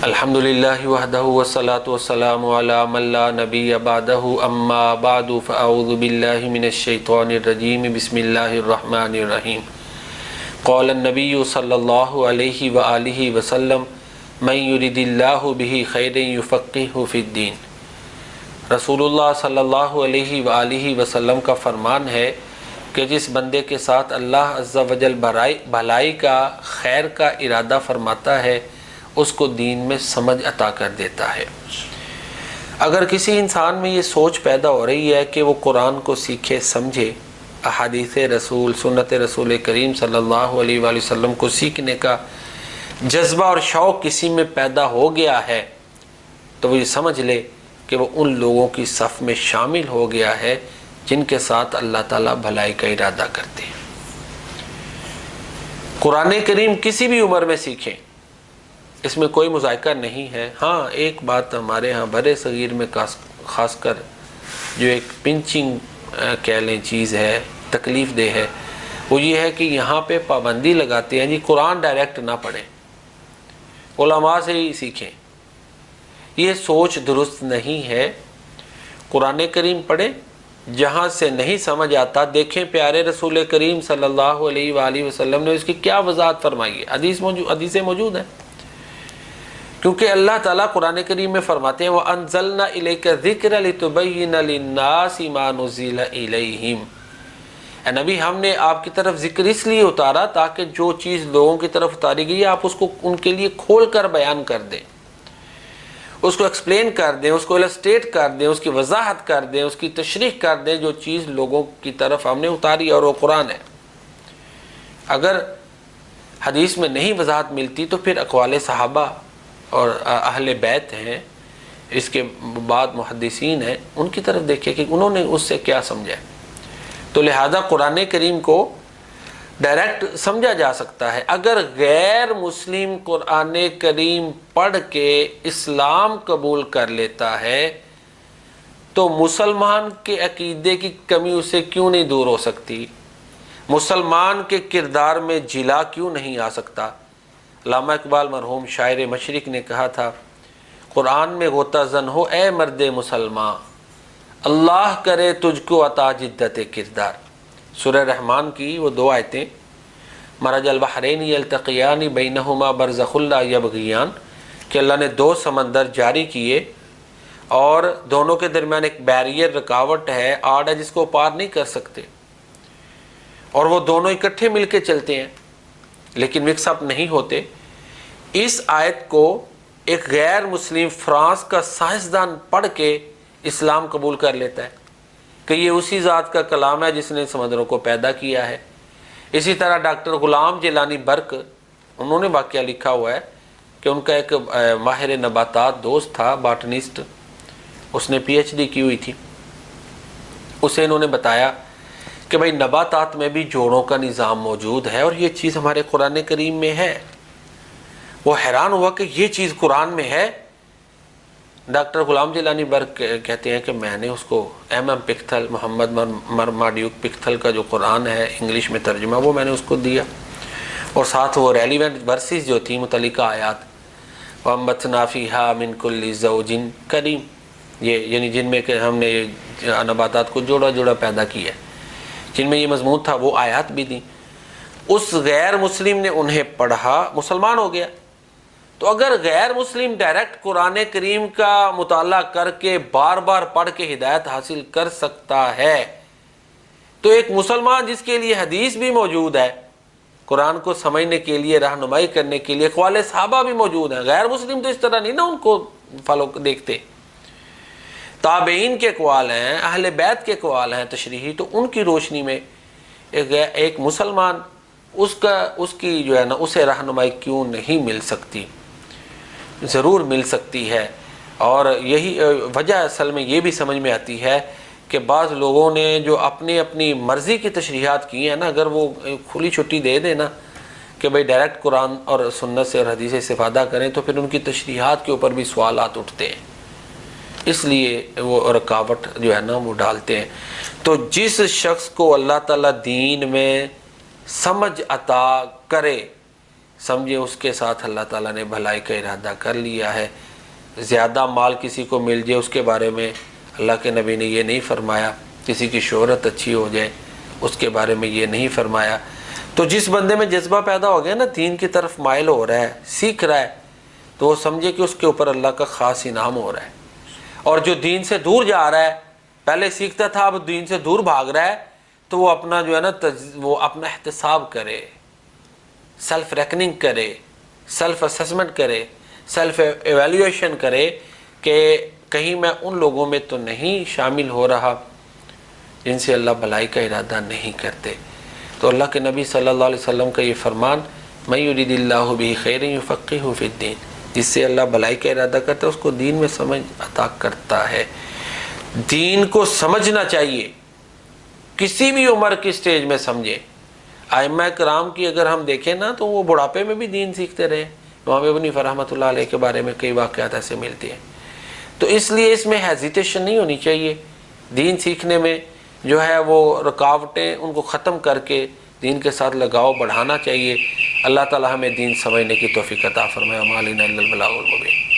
الحمدللہ وحدہ والصلاة والسلام علی من لا نبی بعدہ اما بعد فاعوذ باللہ من الشیطان الرجیم بسم اللہ الرحمن الرحیم قال النبی صلی اللہ علیہ وآلہ وسلم من یرد اللہ بہ خیرا یفقہہ فی الدین۔ رسول اللہ صلی اللہ علیہ وآلہ وسلم کا فرمان ہے کہ جس بندے کے ساتھ اللہ عز و جل بھلائی کا خیر کا ارادہ فرماتا ہے اس کو دین میں سمجھ عطا کر دیتا ہے۔ اگر کسی انسان میں یہ سوچ پیدا ہو رہی ہے کہ وہ قرآن کو سیکھے سمجھے، احادیث رسول سنت رسول کریم صلی اللہ علیہ وآلہ وسلم کو سیکھنے کا جذبہ اور شوق کسی میں پیدا ہو گیا ہے تو وہ یہ سمجھ لے کہ وہ ان لوگوں کی صف میں شامل ہو گیا ہے جن کے ساتھ اللہ تعالیٰ بھلائی کا ارادہ کرتے ہیں۔ قرآن کریم کسی بھی عمر میں سیکھیں، اس میں کوئی مذائقہ نہیں ہے۔ ہاں ایک بات ہمارے ہاں برے صغیر میں خاص کر جو ایک پنچنگ کہہ لیں چیز ہے، تکلیف دہ ہے، وہ یہ ہے کہ یہاں پہ پابندی لگاتے ہیں جی قرآن ڈائریکٹ نہ پڑھیں، علماء سے ہی سیکھیں۔ یہ سوچ درست نہیں ہے۔ قرآن کریم پڑھیں، جہاں سے نہیں سمجھ آتا دیکھیں پیارے رسول کریم صلی اللہ علیہ وآلہ وسلم نے اس کی کیا وضاحت فرمائی ہے۔ حدیثیں موجود ہیں، کیونکہ اللہ تعالیٰ قرآن کریم میں فرماتے ہیں وَأَنزَلْنَا إِلَيْكَ ذِكْرَ لِتُبَيِّنَ لِلنَّاسِ مَا نُزِّلَ إِلَيْهِمْ۔ اے نبی، ہم نے آپ کی طرف ذکر اس لیے اتارا تاکہ جو چیز لوگوں کی طرف اتاری گئی ہے آپ اس کو ان کے لیے کھول کر بیان کر دیں، اس کو ایکسپلین کر دیں، اس کو السٹریٹ کر دیں، اس کی وضاحت کر دیں، اس کی تشریح کر دیں جو چیز لوگوں کی طرف ہم نے اتاری اور وہ قرآن ہے۔ اگر حدیث میں نہیں وضاحت ملتی تو پھر اقوال صحابہ اور اہل بیت ہیں، اس کے بعد محدثین ہیں، ان کی طرف دیکھیں کہ انہوں نے اس سے کیا سمجھا ہے۔ تو لہذا قرآن کریم کو ڈائریکٹ سمجھا جا سکتا ہے۔ اگر غیر مسلم قرآن کریم پڑھ کے اسلام قبول کر لیتا ہے تو مسلمان کے عقیدے کی کمی اسے کیوں نہیں دور ہو سکتی؟ مسلمان کے کردار میں جلا کیوں نہیں آ سکتا؟ علامہ اقبال مرحوم شاعر مشرق نے کہا تھا قرآن میں غوطہ زن ہو اے مرد مسلمان، اللہ کرے تجھ کو عطا جدت کردار۔ سورہ رحمان کی وہ دو آیتیں مرج البحرین یلتقیان بینہما برزخ لا یبغیان، کہ اللہ نے دو سمندر جاری کیے اور دونوں کے درمیان ایک بیریئر رکاوٹ ہے، آڑ ہے جس کو پار نہیں کر سکتے، اور وہ دونوں اکٹھے مل کے چلتے ہیں لیکن مکس اپ نہیں ہوتے۔ اس آیت کو ایک غیر مسلم فرانس کا سائنسدان پڑھ کے اسلام قبول کر لیتا ہے کہ یہ اسی ذات کا کلام ہے جس نے سمندروں کو پیدا کیا ہے۔ اسی طرح ڈاکٹر غلام جیلانی برق، انہوں نے واقعہ لکھا ہوا ہے کہ ان کا ایک ماہر نباتات دوست تھا، باٹنسٹ، اس نے پی ایچ ڈی کی ہوئی تھی۔ اسے انہوں نے بتایا کہ بھائی نباتات میں بھی جوڑوں کا نظام موجود ہے اور یہ چیز ہمارے قرآن کریم میں ہے۔ وہ حیران ہوا کہ یہ چیز قرآن میں ہے۔ ڈاکٹر غلام جیلانی برق کہتے ہیں کہ میں نے اس کو ایم پکتھل، محمد مرماڈیوک پکتھل کا جو قرآن ہے انگلش میں ترجمہ، وہ میں نے اس کو دیا، اور ساتھ وہ ریلیونٹ ورسز جو تھی متعلقہ آیات، وَأَنبَتْنَا فِيهَا مِن كُلِّ زَوْجٍ كَرِيمٍ، یہ یعنی جن میں کہ ہم نے نباتات کو جوڑا جوڑا پیدا کیا ہے، جن میں یہ مضمون تھا، وہ آیات بھی دیں۔ اس غیر مسلم نے انہیں پڑھا، مسلمان ہو گیا۔ تو اگر غیر مسلم ڈائریکٹ قرآن کریم کا مطالعہ کر کے بار بار پڑھ کے ہدایت حاصل کر سکتا ہے تو ایک مسلمان جس کے لیے حدیث بھی موجود ہے، قرآن کو سمجھنے کے لیے، رہنمائی کرنے کے لیے اقوال صحابہ بھی موجود ہیں، غیر مسلم تو اس طرح نہیں نا ان کو فالو دیکھتے، تابعین کے اقوال ہیں، اہل بیت کے اقوال ہیں تشریحی، تو ان کی روشنی میں ایک مسلمان اس کی جو ہے نا اسے رہنمائی کیوں نہیں مل سکتی؟ ضرور مل سکتی ہے۔ اور یہی وجہ اصل میں یہ بھی سمجھ میں آتی ہے کہ بعض لوگوں نے جو اپنی مرضی کی تشریحات کی ہیں نا، اگر وہ کھلی چھٹی دے دیں نا کہ بھئی ڈائریکٹ قرآن اور سنت سے اور حدیث سے استفادہ کریں تو پھر ان کی تشریحات کے اوپر بھی سوالات اٹھتے ہیں، اس لیے وہ رکاوٹ جو ہے نا وہ ڈالتے ہیں۔ تو جس شخص کو اللہ تعالیٰ دین میں سمجھ عطا کرے، سمجھے اس کے ساتھ اللہ تعالیٰ نے بھلائی کا ارادہ کر لیا ہے۔ زیادہ مال کسی کو مل جائے اس کے بارے میں اللہ کے نبی نے یہ نہیں فرمایا، کسی کی شہرت اچھی ہو جائے اس کے بارے میں یہ نہیں فرمایا۔ تو جس بندے میں جذبہ پیدا ہو گیا نا، دین کی طرف مائل ہو رہا ہے، سیکھ رہا ہے، تو وہ سمجھے کہ اس کے اوپر اللہ کا خاص انعام ہو رہا ہے۔ اور جو دین سے دور جا رہا ہے، پہلے سیکھتا تھا اب دین سے دور بھاگ رہا ہے، تو وہ اپنا جو ہے نا وہ اپنا احتساب کرے، سیلف ریکننگ کرے، سیلف اسسمنٹ کرے، سیلف ایویلیویشن کرے کہ کہیں میں ان لوگوں میں تو نہیں شامل ہو رہا جن سے اللہ بھلائی کا ارادہ نہیں کرتے۔ تو اللہ کے نبی صلی اللہ علیہ وسلم کا یہ فرمان، مَن یرید اللہ بہ خیرا یفقہہ فی الدین، جس سے اللہ بھلائی کا ارادہ کرتا ہے اس کو دین میں سمجھ عطا کرتا ہے۔ دین کو سمجھنا چاہیے، کسی بھی عمر کی سٹیج میں سمجھیں۔ ائمہ کرام کی اگر ہم دیکھیں نا تو وہ بڑھاپے میں بھی دین سیکھتے رہے۔ امام ابو حنیفہ رحمۃ اللہ علیہ کے بارے میں کئی واقعات ایسے ملتے ہیں۔ تو اس لیے اس میں ہیزیٹیشن نہیں ہونی چاہیے، دین سیکھنے میں جو ہے وہ رکاوٹیں ان کو ختم کر کے دین کے ساتھ لگاؤ بڑھانا چاہیے۔ اللہ تعالی ہمیں دین سمجھنے کی توفیق عطا فرمائے۔ وما علینا الا البلاغ المبین۔